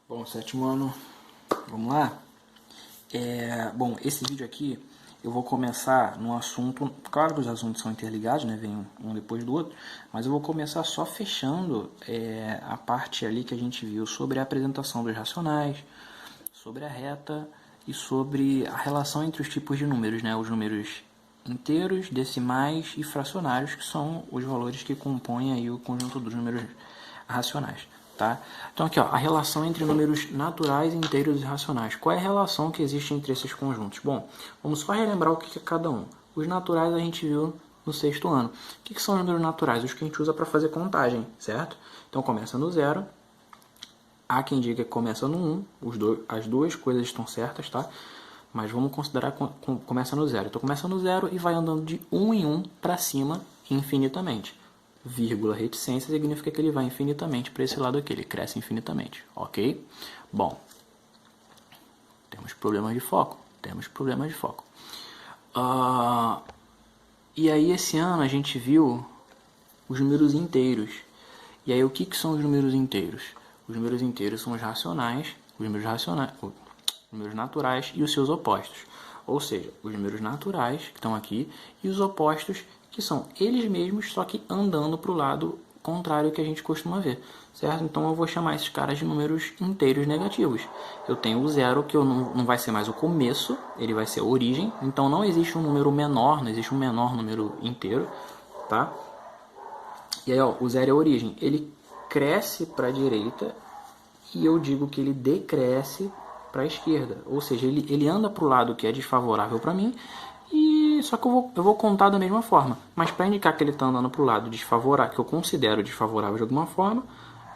Bom, sétimo ano, vamos lá? Bom, esse vídeo aqui eu vou começar num assunto, claro que os assuntos são interligados, né? Vem um depois do outro, mas eu vou começar só fechando a parte ali que a gente viu sobre a apresentação dos racionais, sobre a reta e sobre a relação entre os tipos de números, né? Os números inteiros, decimais e fracionários, que são os valores que compõem aí o conjunto dos números racionais. Tá? Então aqui ó, a relação entre números naturais, inteiros e racionais. Qual é a relação que existe entre esses conjuntos? Bom, vamos só relembrar o que é cada um. Os naturais a gente viu no sexto ano. O que são os números naturais? Os que a gente usa para fazer contagem, certo? Então começa no zero. Há quem diga que começa no 1, as duas coisas estão certas, tá? Mas vamos considerar que começa no zero. Então começa no zero e vai andando de 1 em 1 para cima infinitamente. Vírgula reticência significa que ele vai infinitamente para esse lado aqui, ele cresce infinitamente, ok? Bom, temos problemas de foco, e aí esse ano a gente viu os números inteiros. E aí o que são os números inteiros? Os números inteiros são os números naturais e os seus opostos. Ou seja, os números naturais que estão aqui e os opostos que são eles mesmos, só que andando para o lado contrário que a gente costuma ver, certo? Então eu vou chamar esses caras de números inteiros negativos. Eu tenho o zero, que não vai ser mais o começo, ele vai ser a origem. Então não existe um número menor, não existe um menor número inteiro, tá? E aí, ó, o zero é a origem. Ele cresce para a direita e eu digo que ele decresce para a esquerda. Ou seja, ele anda para o lado que é desfavorável para mim, e só que eu vou contar da mesma forma. Mas para indicar que ele está andando para o lado desfavorável, que eu considero desfavorável de alguma forma,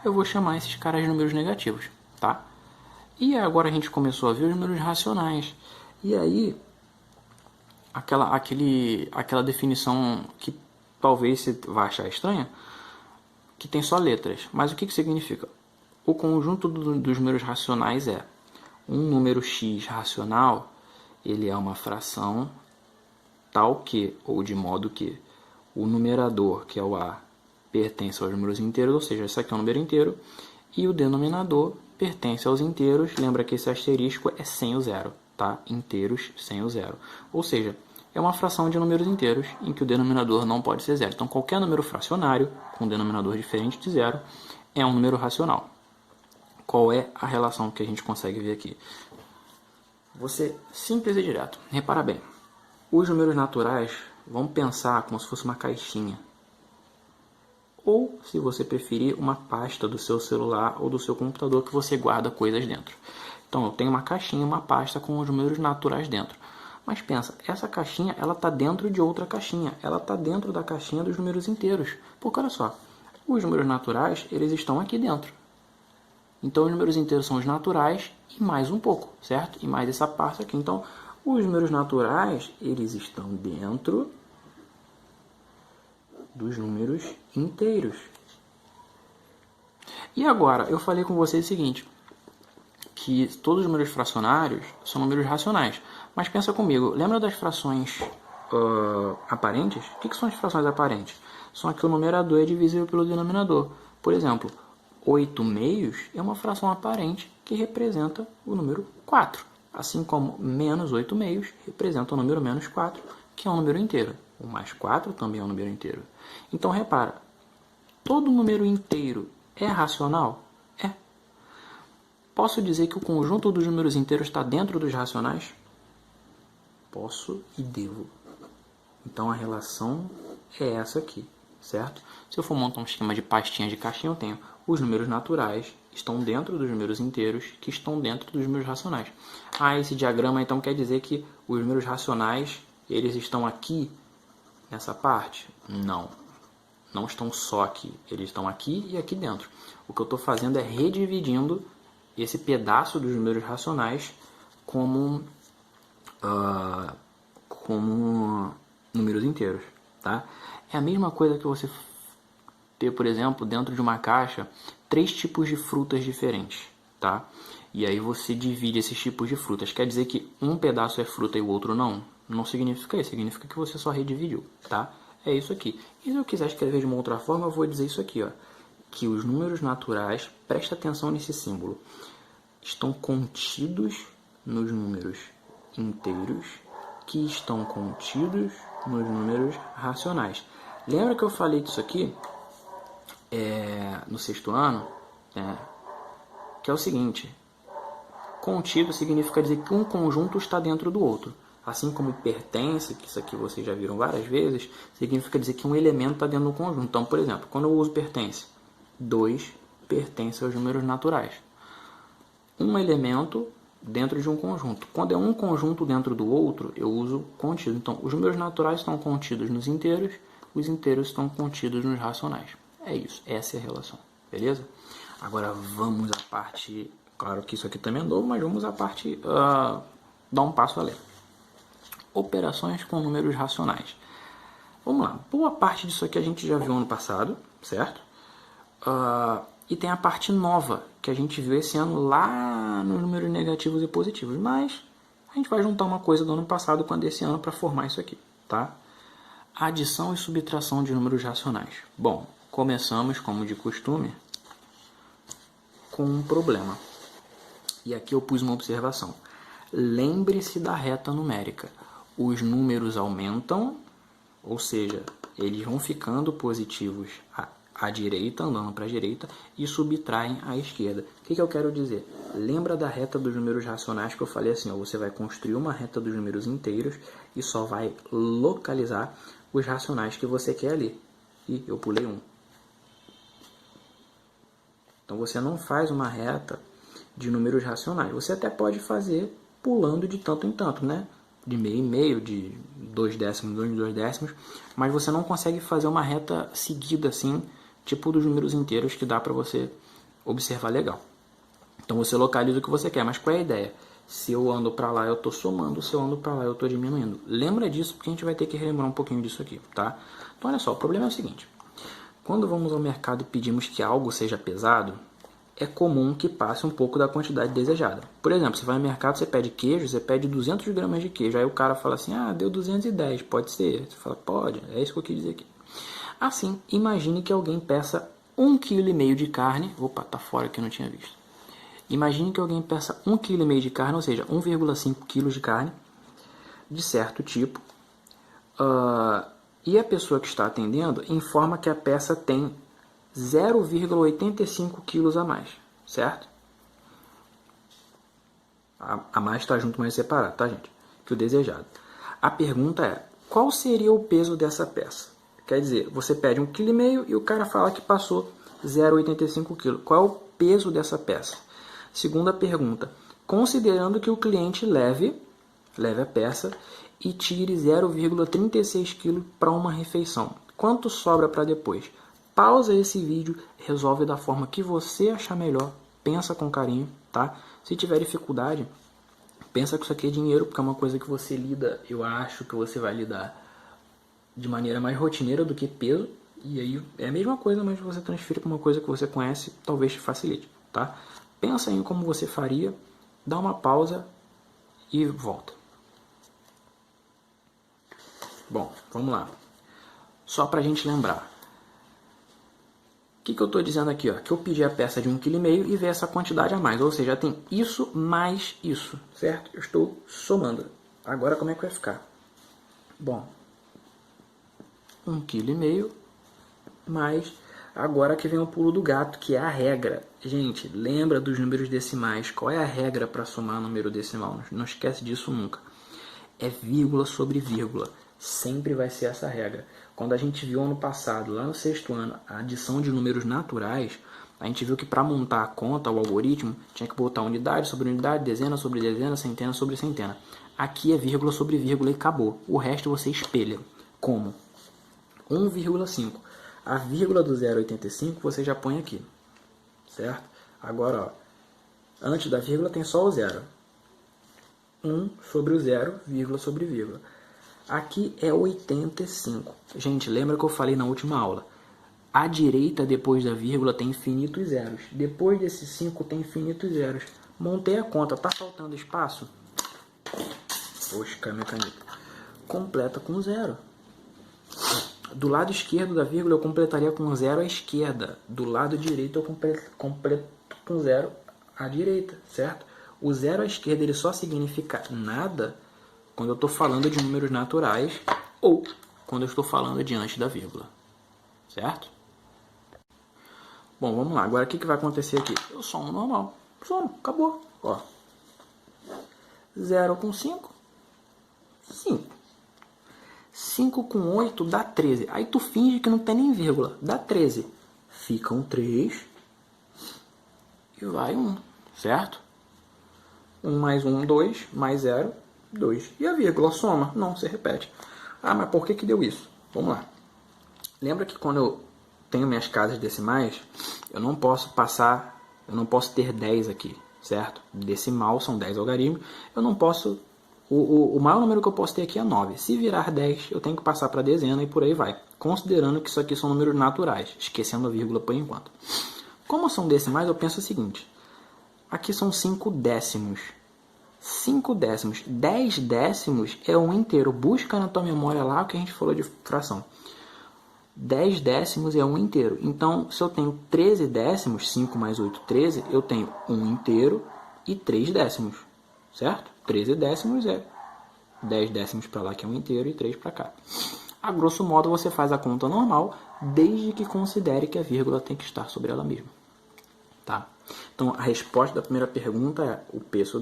eu vou chamar esses caras de números negativos, tá? E agora a gente começou a ver os números racionais. E aí, aquela definição que talvez você vá achar estranha, que tem só letras. Mas o que significa? O conjunto dos números racionais é um número x racional, ele é uma fração tal que, ou de modo que, o numerador, que é o a, pertence aos números inteiros, ou seja, esse aqui é um número inteiro, e o denominador pertence aos inteiros. Lembra que esse asterisco é sem o zero, tá? Inteiros sem o zero. Ou seja, é uma fração de números inteiros em que o denominador não pode ser zero. Então, qualquer número fracionário com denominador diferente de zero é um número racional. Qual é a relação que a gente consegue ver aqui? Vou ser simples e direto. Repara bem. Os números naturais, vamos pensar como se fosse uma caixinha. Ou, se você preferir, uma pasta do seu celular ou do seu computador que você guarda coisas dentro. Então, eu tenho uma caixinha, uma pasta com os números naturais dentro. Mas pensa, essa caixinha ela está dentro de outra caixinha. Ela está dentro da caixinha dos números inteiros. Porque, olha só, os números naturais, eles estão aqui dentro. Então, os números inteiros são os naturais e mais um pouco, certo? E mais essa parte aqui. Então, os números naturais, eles estão dentro dos números inteiros. E agora, eu falei com vocês o seguinte, que todos os números fracionários são números racionais. Mas pensa comigo, lembra das frações aparentes? O que são as frações aparentes? São aqui o numerador é divisível pelo denominador. Por exemplo, 8 meios é uma fração aparente que representa o número 4. Assim como menos 8 meios representa o número menos 4, que é um número inteiro. O mais 4 também é um número inteiro. Então, repara, todo número inteiro é racional? É. Posso dizer que o conjunto dos números inteiros está dentro dos racionais? Posso e devo. Então, a relação é essa aqui, certo? Se eu for montar um esquema de pastinha de caixinha, eu tenho os números naturais estão dentro dos números inteiros, que estão dentro dos números racionais. Ah, esse diagrama então quer dizer que os números racionais, eles estão aqui, nessa parte? Não. Não estão só aqui. Eles estão aqui e aqui dentro. O que eu estou fazendo é redividindo esse pedaço dos números racionais como números inteiros. Tá? É a mesma coisa que você ter, por exemplo, dentro de uma caixa, 3 tipos de frutas diferentes, tá? E aí você divide esses tipos de frutas. Quer dizer que um pedaço é fruta e o outro não? Não significa isso, significa que você só redividiu, tá? É isso aqui. E se eu quiser escrever de uma outra forma, eu vou dizer isso aqui, ó. Que os números naturais, presta atenção nesse símbolo. estão contidos nos números inteiros que estão contidos nos números racionais. Lembra que eu falei disso aqui no sexto ano? Que é o seguinte: contido significa dizer que um conjunto está dentro do outro. Assim como pertence, que isso aqui vocês já viram várias vezes, significa dizer que um elemento está dentro do conjunto. Então, por exemplo, quando eu uso pertence, 2 pertence aos números naturais. Um elemento dentro de um conjunto. Quando é um conjunto dentro do outro, eu uso contido. Então, os números naturais estão contidos nos inteiros, os inteiros estão contidos nos racionais. É isso, essa é a relação, beleza? Agora vamos à parte, claro que isso aqui também é novo, mas vamos à parte, dar um passo além. Operações com números racionais. Vamos lá, boa parte disso aqui a gente já viu ano passado, certo? E tem a parte nova, que a gente viu esse ano lá nos números negativos e positivos. Mas a gente vai juntar uma coisa do ano passado com a desse ano para formar isso aqui, tá? Adição e subtração de números racionais. Bom, começamos, como de costume, com um problema. E aqui eu pus uma observação. Lembre-se da reta numérica. Os números aumentam, ou seja, eles vão ficando positivos à direita, andando para a direita, e subtraem à esquerda. O que eu quero dizer? Lembra da reta dos números racionais que eu falei assim, você vai construir uma reta dos números inteiros e só vai localizar os racionais que você quer ali. E eu pulei um. Então você não faz uma reta de números racionais. Você até pode fazer pulando de tanto em tanto, né? De meio em meio, de 2 décimos, 2 décimos, mas você não consegue fazer uma reta seguida assim, tipo dos números inteiros, que dá para você observar legal. Então você localiza o que você quer, mas qual é a ideia? Se eu ando para lá, eu estou somando, se eu ando para lá, eu estou diminuindo. Lembra disso, porque a gente vai ter que relembrar um pouquinho disso aqui, tá? Então olha só, o problema é o seguinte: quando vamos ao mercado e pedimos que algo seja pesado, é comum que passe um pouco da quantidade desejada. Por exemplo, você vai no mercado, você pede queijo, você pede 200 gramas de queijo. Aí o cara fala assim, deu 210, pode ser? Você fala, pode, é isso que eu quis dizer aqui. Assim, imagine que alguém peça 1,5 kg de carne. Opa, tá fora que eu não tinha visto. Imagine que alguém peça 1,5 kg de carne, ou seja, 1,5 kg de carne, de certo tipo. E a pessoa que está atendendo informa que a peça tem 0,85 quilos a mais, certo? A mais está junto, mas separado, tá, gente? Que o desejado. A pergunta é, qual seria o peso dessa peça? Quer dizer, você pede 1,5 kg e o cara fala que passou 0,85 kg. Qual é o peso dessa peça? Segunda pergunta, considerando que o cliente leve a peça e tire 0,36 kg para uma refeição, quanto sobra para depois? Pausa esse vídeo, resolve da forma que você achar melhor, pensa com carinho, tá? Se tiver dificuldade, pensa que isso aqui é dinheiro, porque é uma coisa que você lida, eu acho que você vai lidar de maneira mais rotineira do que peso, e aí é a mesma coisa, mas você transfere para uma coisa que você conhece, talvez te facilite, tá? Pensa em como você faria, dá uma pausa e volta. Bom, vamos lá. Só para a gente lembrar. O que eu estou dizendo aqui? Ó? Que eu pedi a peça de 1,5 kg e veio essa quantidade a mais. Ou seja, tem isso mais isso, certo? Eu estou somando. Agora como é que vai ficar? Bom, 1,5 kg mais... Agora que vem o pulo do gato, que é a regra. Gente, lembra dos números decimais. Qual é a regra para somar número decimal? Não esquece disso nunca. É vírgula sobre vírgula. Sempre vai ser essa regra. Quando a gente viu ano passado, lá no sexto ano, a adição de números naturais, a gente viu que para montar a conta, o algoritmo, tinha que botar unidade sobre unidade, dezena sobre dezena, centena sobre centena. Aqui é vírgula sobre vírgula e acabou. O resto você espelha. Como? 1,5. A vírgula do 0,85 você já põe aqui. Certo? Agora, ó, antes da vírgula tem só o zero. 1 sobre o zero, vírgula sobre vírgula. Aqui é 85. Gente, lembra que eu falei na última aula? À direita, depois da vírgula, tem infinitos zeros. Depois desses 5 tem infinitos zeros. Montei a conta. Tá faltando espaço? Poxa, minha caneta. Completa com zero. Do lado esquerdo da vírgula, eu completaria com zero à esquerda. Do lado direito, eu completo com zero à direita, certo? O zero à esquerda ele só significa nada quando eu estou falando de números naturais ou quando eu estou falando de antes da vírgula, certo? Bom, vamos lá. Agora o que vai acontecer aqui? Eu somo normal. Somo, acabou. Ó. 0 com 5, 5. 5 com 8 dá 13. Aí tu finge que não tem nem vírgula. Dá 13. Fica um 3 e vai 1, certo? 1 mais 1, 2, mais 0, 2. E a vírgula soma? Não, você repete. Ah, mas por que deu isso? Vamos lá. Lembra que quando eu tenho minhas casas decimais, eu não posso ter 10 aqui, certo? Decimal são 10 algarismos. Eu não posso... O maior número que eu posso ter aqui é 9. Se virar 10, eu tenho que passar para dezena e por aí vai. Considerando que isso aqui são números naturais, esquecendo a vírgula por enquanto. Como são decimais, eu penso o seguinte. Aqui são 5 décimos. 5 décimos. 10 décimos é um inteiro. Busca na tua memória lá o que a gente falou de fração. 10 décimos é um inteiro. Então, se eu tenho 13 décimos, 5 mais 8, 13, eu tenho um inteiro e 3 décimos. Certo? 13 décimos é 10 décimos para lá, que é um inteiro, e 3 para cá. A grosso modo, você faz a conta normal, desde que considere que a vírgula tem que estar sobre ela mesma. Tá? Então, a resposta da primeira pergunta é: o peso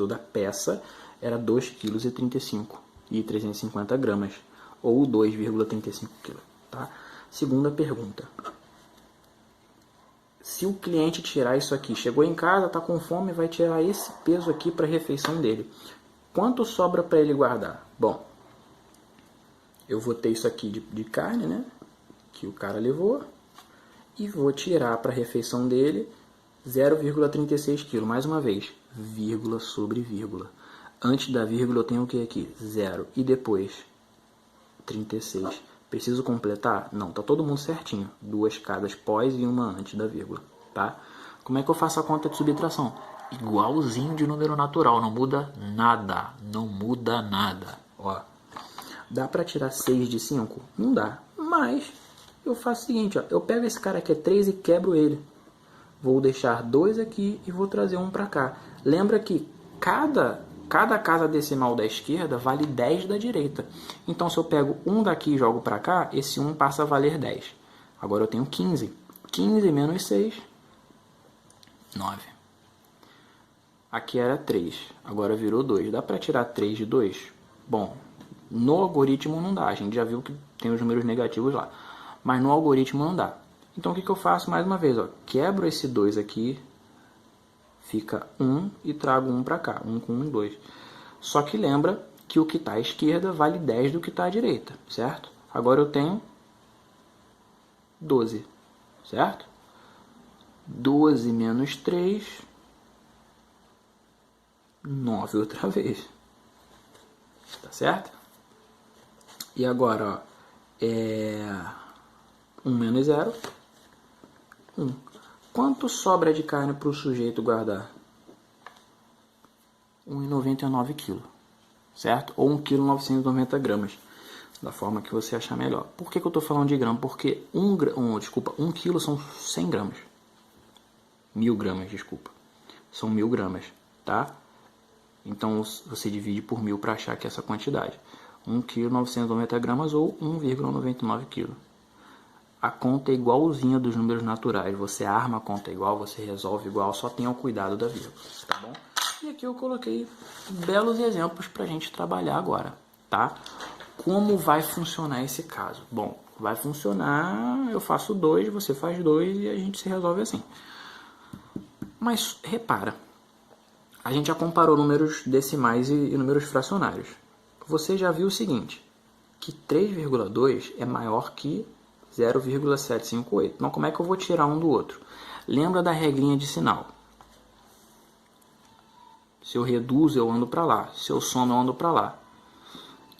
da peça era 2,35 kg e 350 gramas, ou 2,35 kg. Tá? Segunda pergunta. Se o cliente tirar isso aqui, chegou em casa, está com fome, vai tirar esse peso aqui para a refeição dele. Quanto sobra para ele guardar? Bom, eu vou ter isso aqui de carne, né? Que o cara levou. E vou tirar para a refeição dele 0,36 kg. Mais uma vez, vírgula sobre vírgula. Antes da vírgula eu tenho o que aqui? 0. E depois 36. Preciso completar? Não, tá todo mundo certinho. 2 casas pós e uma antes da vírgula, tá? Como é que eu faço a conta de subtração? Igualzinho de número natural, não muda nada. Não muda nada. Ó, dá para tirar 6 de 5? Não dá. Mas eu faço o seguinte, ó, eu pego esse cara aqui, é 3, e quebro ele. Vou deixar 2 aqui e vou trazer 1 para cá. Lembra que cada casa decimal da esquerda vale 10 da direita. Então, se eu pego 1 daqui e jogo para cá, esse 1 passa a valer 10. Agora eu tenho 15. 15 menos 6, 9. Aqui era 3, agora virou 2. Dá para tirar 3 de 2? Bom, no algoritmo não dá. A gente já viu que tem os números negativos lá. Mas no algoritmo não dá. Então, o que eu faço mais uma vez? Ó, quebro esse 2 aqui. Fica 1 e trago 1 para cá. 1 com 1, 2. Só que lembra que o que está à esquerda vale 10 do que está à direita, certo? Agora eu tenho 12, certo? 12 menos 3, 9 outra vez. Tá certo? E agora, ó, 1 menos 0, 1. Quanto sobra de carne para o sujeito guardar? 1,99 kg, certo? Ou 1,990 kg, da forma que você achar melhor. Por que eu estou falando de grama? Porque 1 kg são 100 gramas. 1000 gramas, desculpa. São 1000 gramas, tá? Então você divide por 1000 para achar que é essa quantidade. 1,990 kg ou 1,99 kg. A conta é igualzinha dos números naturais. Você arma a conta igual, você resolve igual, só tenha o cuidado da vírgula, tá bom? E aqui eu coloquei belos exemplos para a gente trabalhar agora, tá? Como vai funcionar esse caso? Bom, vai funcionar, eu faço 2, você faz 2 e a gente se resolve assim. Mas repara, a gente já comparou números decimais e números fracionários. Você já viu o seguinte, que 3,2 é maior que 0,758. Então, como é que eu vou tirar um do outro? Lembra da regrinha de sinal. Se eu reduzo, eu ando para lá. Se eu somo, eu ando para lá.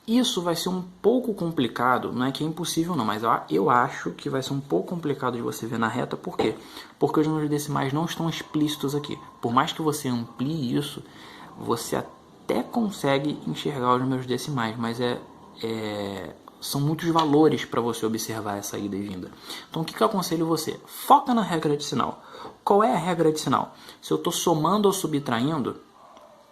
Isso vai ser um pouco complicado. Não é que é impossível, não. Mas eu acho que vai ser um pouco complicado de você ver na reta. Por quê? Porque os números decimais não estão explícitos aqui. Por mais que você amplie isso, você até consegue enxergar os números decimais. Mas são muitos valores para você observar essa ida e vinda. Então, o que eu aconselho você? Foca na regra de sinal. Qual é a regra de sinal? Se eu estou somando ou subtraindo,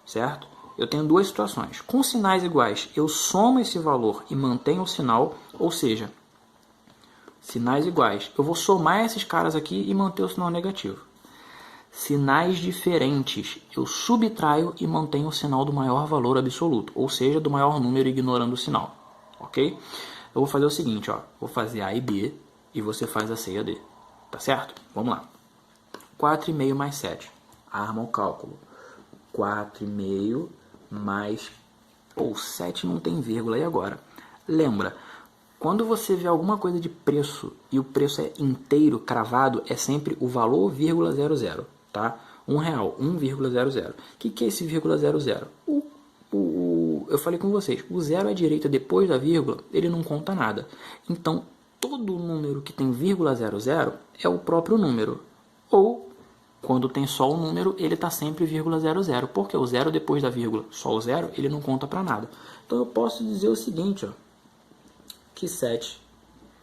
certo? Eu tenho duas situações. Com sinais iguais, eu somo esse valor e mantenho o sinal, ou seja, sinais iguais, eu vou somar esses caras aqui e manter o sinal negativo. Sinais diferentes, eu subtraio e mantenho o sinal do maior valor absoluto, ou seja, do maior número ignorando o sinal, ok? Eu vou fazer o seguinte, ó, vou fazer A e B e você faz a C e a D, tá certo? Vamos lá. 4,5 mais 7, arma o cálculo. 4,5 mais... Pô, 7 não tem vírgula, e agora? Lembra, quando você vê alguma coisa de preço e o preço é inteiro, cravado, é sempre o valor, vírgula 00, tá? R$1, 1,00. O que é esse vírgula 00? Eu falei com vocês, o zero à direita depois da vírgula, ele não conta nada. Então, todo número que tem vírgula 00 é o próprio número. Ou, quando tem só o número, ele está sempre vírgula 00. Porque o zero depois da vírgula, só o zero, ele não conta para nada. Então, eu posso dizer o seguinte, ó, que 7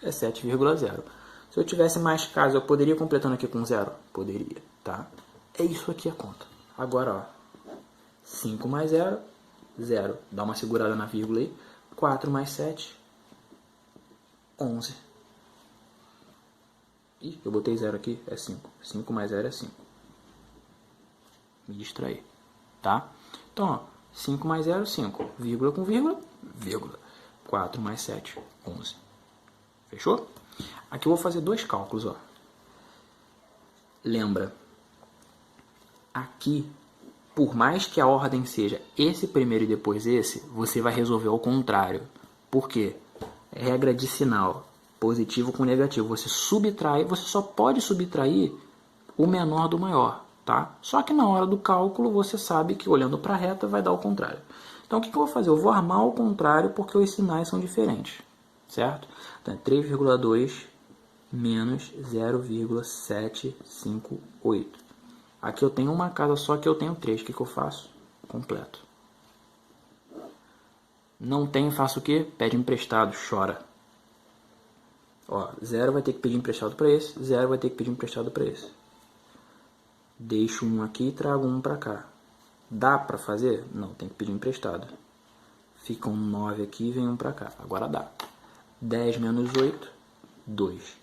é 7,0. Se eu tivesse mais casos, eu poderia ir completando aqui com 0? Poderia, tá? É isso aqui a conta. Agora, ó, 5 mais 0, 0. Dá uma segurada na vírgula aí. 4 mais 7, 11. Ih, eu botei 0 aqui, é 5. 5 mais 0 é 5. Me distraí, tá? Então, ó, 5 mais 0, 5. Vírgula com vírgula, vírgula. 4 mais 7, 11. Fechou? Aqui eu vou fazer dois cálculos, ó. Lembra, aqui, por mais que a ordem seja esse primeiro e depois esse, você vai resolver ao contrário. Por quê? Regra de sinal, positivo com negativo. Você subtrai, você só pode subtrair o menor do maior, tá? Só que na hora do cálculo você sabe que olhando para a reta vai dar o contrário. Então, o que eu vou fazer? Eu vou armar ao contrário porque os sinais são diferentes, certo? Então, é 3,2 menos 0,758. Aqui eu tenho uma casa só que eu tenho 3. O que eu faço? Completo. Não tem, faço o quê? Pede emprestado, chora. Ó, 0 vai ter que pedir emprestado para esse, 0 vai ter que pedir emprestado para esse. Deixo um aqui e trago um para cá. Dá para fazer? Não, tem que pedir emprestado. Fica um 9 aqui e vem um para cá. Agora dá. 10 menos 8, 2.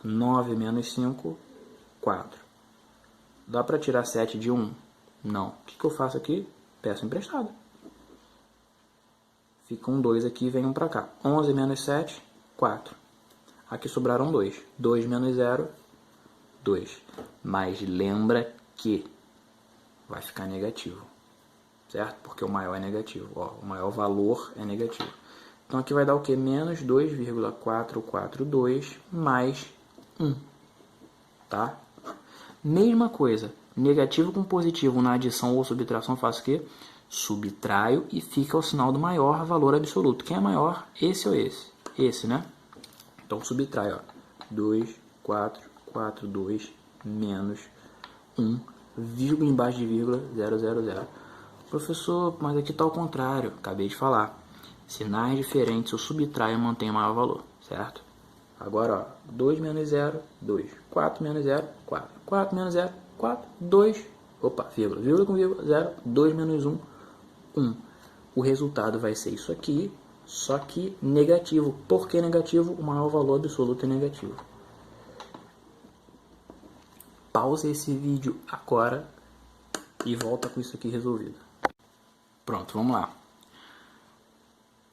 9 menos 5, 4. Dá para tirar 7 de 1? Não. O que eu faço aqui? Peço emprestado. Fica um 2 aqui e vem um para cá. 11 menos 7, 4. Aqui sobraram 2. 2 menos 0, 2. Mas lembra que vai ficar negativo, certo? Porque o maior é negativo, ó, o maior valor é negativo. Então aqui vai dar o que? Menos 2,442 mais 1, tá? Mesma coisa, negativo com positivo na adição ou subtração, faço o quê? Subtraio e fica o sinal do maior valor absoluto. Quem é maior? Esse ou esse? Esse, né? Então subtrai, ó, 2,442 menos 1, vírgula embaixo de vírgula, 000. Professor, mas aqui está ao contrário. Acabei de falar. Sinais diferentes, eu subtraio e mantenho o maior valor, certo? Agora, ó, 2 menos 0, 2. 4 menos 0, 4. 4 menos 0, 4. 2. Opa, vírgula, vírgula com vírgula, 0. 2 menos 1, 1. O resultado vai ser isso aqui, só que negativo. Por que negativo? O maior valor absoluto é negativo. Pausa esse vídeo agora e volta com isso aqui resolvido. Pronto, vamos lá.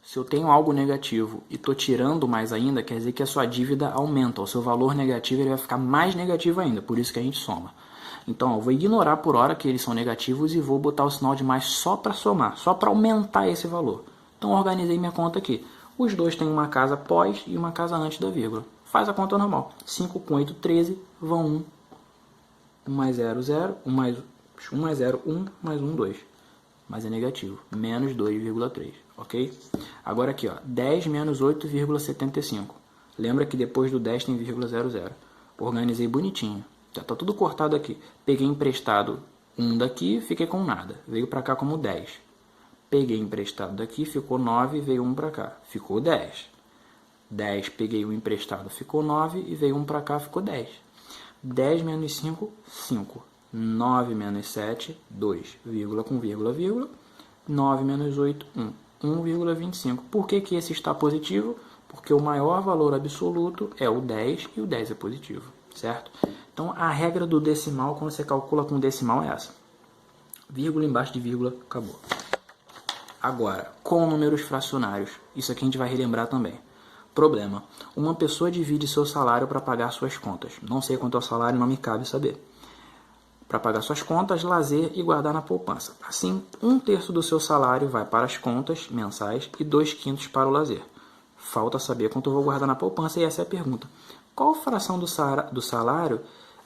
Se eu tenho algo negativo e estou tirando mais ainda, quer dizer que a sua dívida aumenta. O seu valor negativo ele vai ficar mais negativo ainda, por isso que a gente soma. Então, eu vou ignorar por hora que eles são negativos e vou botar o sinal de mais só para somar, só para aumentar esse valor. Então, organizei minha conta aqui. Os dois têm uma casa pós e uma casa antes da vírgula. Faz a conta normal. 5 com 8, 13, vão 1. 1 mais 0, 0. 1 mais 0, 1. Mais 1, 2. Mas é negativo. Menos 2,3. Ok? Agora aqui, ó. 10 menos 8,75. Lembra que depois do 10 tem vírgula 00. Organizei bonitinho. Já está tudo cortado aqui. Peguei emprestado 1 daqui, fiquei com nada. Veio para cá como 10. Peguei emprestado daqui, ficou 9, veio 1 para cá. Ficou 10. 10, peguei o emprestado, ficou 9, e veio um para cá, ficou 10. 10 menos 5, 5. 9 menos 7, 2, vírgula com vírgula, vírgula. 9 menos 8, 1. 1,25. Por que que esse está positivo? Porque o maior valor absoluto é o 10 e o 10 é positivo, certo? Então, a regra do decimal, quando você calcula com decimal, é essa. Vírgula embaixo de vírgula, acabou. Agora, com números fracionários, isso aqui a gente vai relembrar também. Problema: uma pessoa divide seu salário para pagar suas contas. Não sei quanto é o salário, não me cabe saber. Para pagar suas contas, lazer e guardar na poupança. Assim, 1/3 do seu salário vai para as contas mensais e 2/5 para o lazer. Falta saber quanto eu vou guardar na poupança, e essa é a pergunta. Qual fração do salário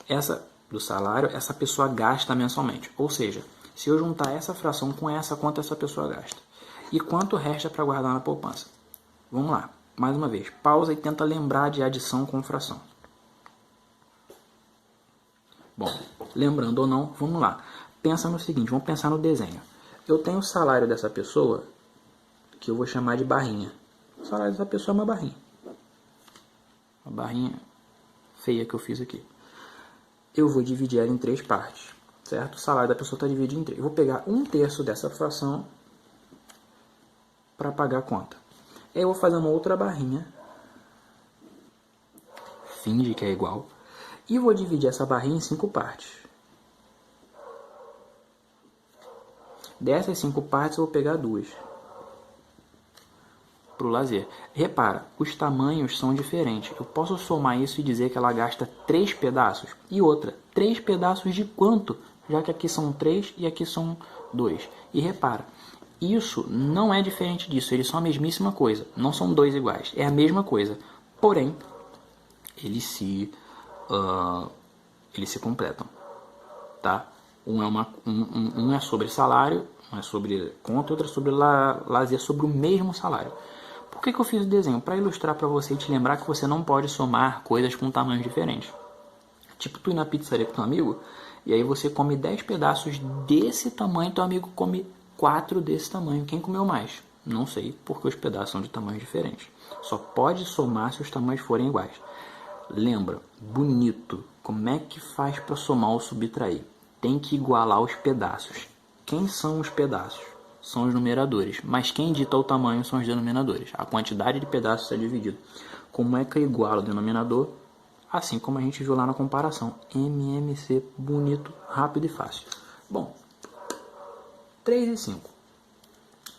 essa pessoa gasta mensalmente? Ou seja, se eu juntar essa fração com essa, quanto essa pessoa gasta? E quanto resta para guardar na poupança? Vamos lá. Mais uma vez, pausa e tenta lembrar de adição com fração. Bom, lembrando ou não, vamos lá. Pensa no seguinte, vamos pensar no desenho. Eu tenho o salário dessa pessoa, que eu vou chamar de barrinha. O salário dessa pessoa é uma barrinha. Uma barrinha feia que eu fiz aqui. Eu vou dividir ela em 3 partes, certo? O salário da pessoa está dividido em 3. Eu vou pegar 1/3 dessa fração para pagar a conta. Aí eu vou fazer uma outra barrinha, finge que é igual, e vou dividir essa barrinha em 5 partes. Dessas 5 partes eu vou pegar 2 para o lazer. Repara, os tamanhos são diferentes. Eu posso somar isso e dizer que ela gasta 3 pedaços. E outra, 3 pedaços de quanto? Já que aqui são 3 e aqui são 2. E repara, isso não é diferente disso. Eles são a mesmíssima coisa. Não são 2 iguais. É a mesma coisa. Porém, eles se completam. Tá? Um é sobre salário, um é sobre conta, outro é sobre lazer, sobre o mesmo salário. Por que eu fiz o desenho? Para ilustrar para você e te lembrar que você não pode somar coisas com tamanhos diferentes. Tipo, tu ir na pizzaria com teu amigo, e aí você come 10 pedaços desse tamanho, teu amigo come 4 desse tamanho. Quem comeu mais? Não sei, porque os pedaços são de tamanhos diferentes. Só pode somar se os tamanhos forem iguais. Lembra, bonito, como é que faz para somar ou subtrair? Tem que igualar os pedaços. Quem são os pedaços? São os numeradores, mas quem dita o tamanho são os denominadores. A quantidade de pedaços é dividida. Como é que eu igualo o denominador? Assim como a gente viu lá na comparação. MMC, bonito, rápido e fácil. Bom, 3 e 5.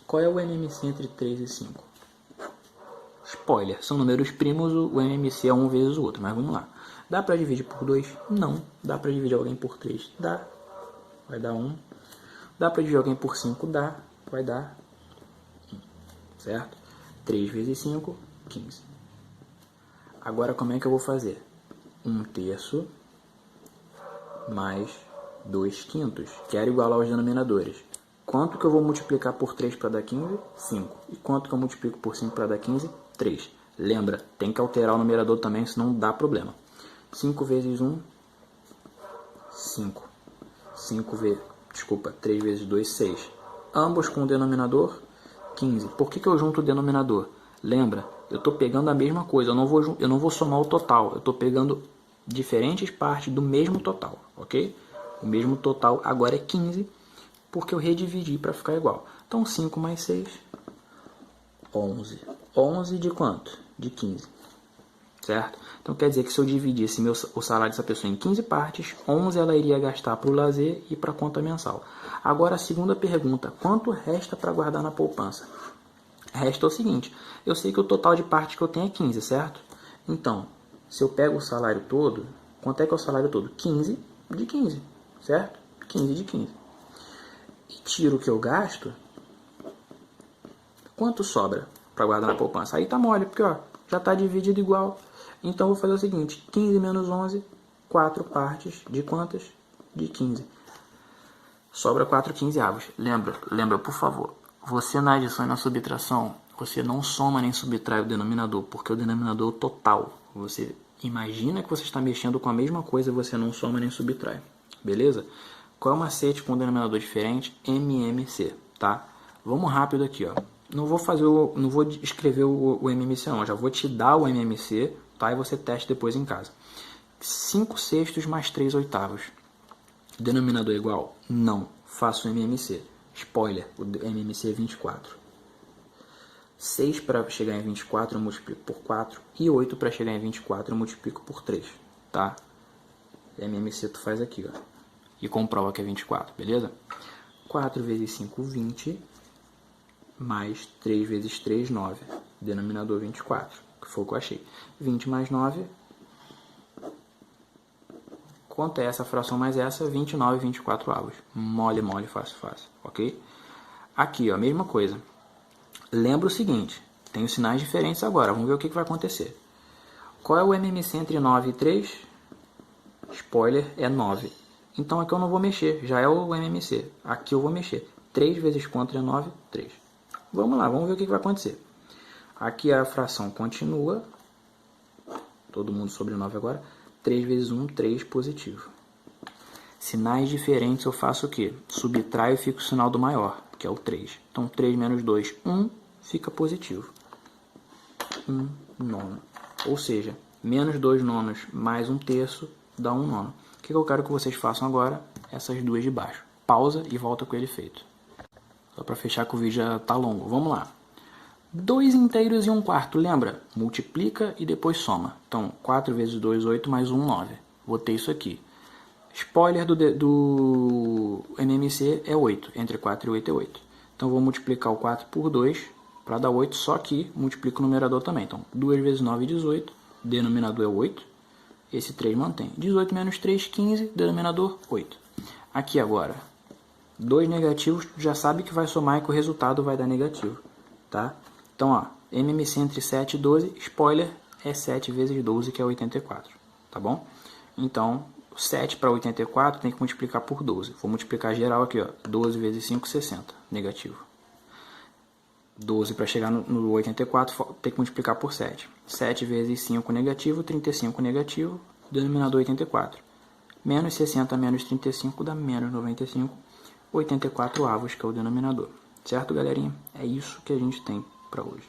Qual é o MMC entre 3 e 5? Spoiler, são números primos, o MMC é um vezes o outro, mas vamos lá. Dá para dividir por 2? Não. Dá para dividir alguém por 3? Dá. Vai dar 1. Dá para dividir alguém por 5? Dá. Vai dar 1. Certo? 3 vezes 5, 15. Agora como é que eu vou fazer? 1/3 mais 2/5. Quero igualar os denominadores. Quanto que eu vou multiplicar por 3 para dar 15? 5. E quanto que eu multiplico por 5 para dar 15? 3. Lembra, tem que alterar o numerador também, senão dá problema. 5 vezes 1, 5. 3 vezes 2, 6. Ambos com o denominador, 15. Por que eu junto o denominador? Lembra, eu estou pegando a mesma coisa, eu não vou somar o total, eu estou pegando diferentes partes do mesmo total, ok? O mesmo total agora é 15, porque eu redividi para ficar igual. Então 5 mais 6, 11. 11 de quanto? De 15. Certo? Então quer dizer que se eu dividisse o salário dessa pessoa em 15 partes, 11 ela iria gastar para o lazer e para a conta mensal. Agora a segunda pergunta, quanto resta para guardar na poupança? Resta o seguinte, eu sei que o total de partes que eu tenho é 15, certo? Então, se eu pego o salário todo, quanto é que é o salário todo? 15 de 15, certo? 15 de 15. E tiro o que eu gasto, quanto sobra para guardar na poupança? Aí tá mole, porque ó, já está dividido igual. Então eu vou fazer o seguinte, 15 menos 11, 4 partes de quantas? De 15. Sobra 4 quinzeavos. Lembra, por favor, você na adição e na subtração, você não soma nem subtrai o denominador, porque o denominador é o total. Você imagina que você está mexendo com a mesma coisa, você não soma nem subtrai. Beleza? Qual é o macete com um denominador diferente? MMC, tá? Vamos rápido aqui, ó. não vou escrever o MMC não, já vou te dar o MMC, tá? E você teste depois em casa. 5/6 mais 3/8. Denominador igual? Não. Faço o MMC. Spoiler, o MMC é 24. 6 para chegar em 24 eu multiplico por 4. E 8 para chegar em 24 eu multiplico por 3. Tá? MMC tu faz aqui, ó. E comprova que é 24, beleza? 4 vezes 5, 20. Mais 3 vezes 3, 9. Denominador 24, que foi o que eu achei. 20 mais 9. Quanto é essa fração mais essa? 29 e 24avos. Mole, mole, fácil, fácil. Ok? Aqui, ó, mesma coisa. Lembra o seguinte. Tenho sinais diferentes agora. Vamos ver o que vai acontecer. Qual é o MMC entre 9 e 3? Spoiler, é 9. Então aqui eu não vou mexer. Já é o MMC. Aqui eu vou mexer. 3 vezes quanto é 9? 3. Vamos lá, vamos ver o que vai acontecer. Aqui a fração continua. Todo mundo sobre 9 agora. 3 vezes 1, 3 positivo. Sinais diferentes eu faço o quê? Subtraio e fico o sinal do maior, que é o 3. Então 3 menos 2, 1, fica positivo. 1 nono. Ou seja, menos 2 nonos mais 1 terço dá 1 nono. O que eu quero que vocês façam agora? Essas duas de baixo. Pausa e volta com ele feito. Só para fechar que o vídeo já tá longo. Vamos lá. 2 inteiros e 1/4, lembra? Multiplica e depois soma. Então, 4 vezes 2, 8, mais 1, 9. Botei isso aqui. Spoiler do MMC é 8. Entre 4 e 8 é 8. Então, vou multiplicar o 4 por 2 para dar 8, só que multiplico o numerador também. Então, 2 vezes 9, 18. Denominador é 8. Esse 3 mantém. 18 menos 3, 15. Denominador, 8. Aqui agora, 2 negativos, tu já sabe que vai somar e que o resultado vai dar negativo. Tá? Então, ó, MMC entre 7 e 12, spoiler, é 7 vezes 12, que é 84. Tá bom? Então, 7 para 84 tem que multiplicar por 12. Vou multiplicar geral aqui, ó. 12 vezes 5, 60. Negativo. 12 para chegar no 84 tem que multiplicar por 7. 7 vezes 5 negativo, 35 negativo, denominador 84. Menos 60 menos 35 dá menos 95. 84avos, que é o denominador. Certo, galerinha? É isso que a gente tem para hoje.